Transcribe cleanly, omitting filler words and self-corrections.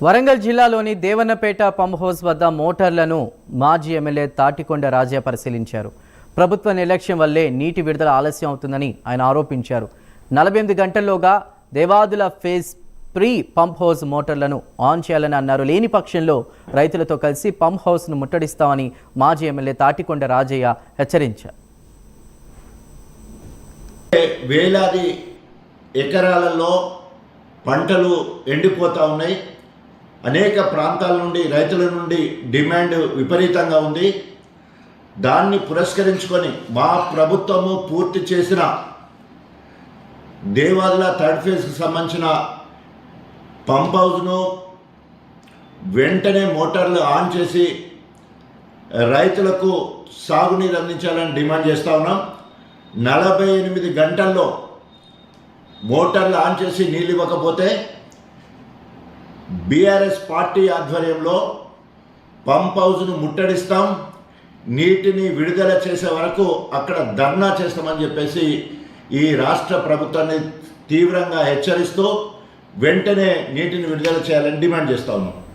వరంగల్ జిల్లాలోని Devannapeta pump house వద్ద మోటార్లను మాజీ ఎమ్మెల్యే తాటికొండ రాజయ్య పరిశీలించారు. ప్రభుత్వ నిర్లక్ష్యం వల్లే నీటి విడుదల ఆలస్యం అవుతుందని ఆయన ఆరోపించారు. 48 గంటల్లోగా దేవాదుల ఫేజ్ 3 పంప్ హౌస్ మోటార్లను ఆన్ చేయాలని అన్నారు. లేని పక్షంలో రైతులతో కలిసి పంప్ హౌస్ను ముట్టడిస్తామని మాజీ ఎమ్మెల్యే తాటికొండ రాజయ్య హెచ్చరించారు. వేలాది ఎకరాలలో పంటలు ఎండిపోతూ ఉన్నాయి. అనేక ప్రాంతాల నుండి రైతుల నుండి డిమాండ్ విపరీతంగా ఉంది. దాన్ని పురస్కరించుకొని మా ప్రభుత్వము పూర్తి చేసిన దేవాదుల థర్డ్ ఫేజ్కి సంబంధించిన పంప్ హౌస్ను వెంటనే మోటార్లు ఆన్ చేసి రైతులకు సాగునీరు అందించాలని డిమాండ్ చేస్తూ ఉన్నాం. 48 గంటల్లో మోటార్లు ఆన్ చేసి నీళ్ళు ఇవ్వకపోతే బీఆర్ఎస్ పార్టీ ఆధ్వర్యంలో పంప్ హౌస్ను ముట్టడిస్తాం, నీటిని విడుదల చేసే వరకు అక్కడ ధర్నా చేస్తామని చెప్పేసి ఈ రాష్ట్ర ప్రభుత్వాన్ని తీవ్రంగా హెచ్చరిస్తూ వెంటనే నీటిని విడుదల చేయాలని డిమాండ్ చేస్తా ఉన్నాం.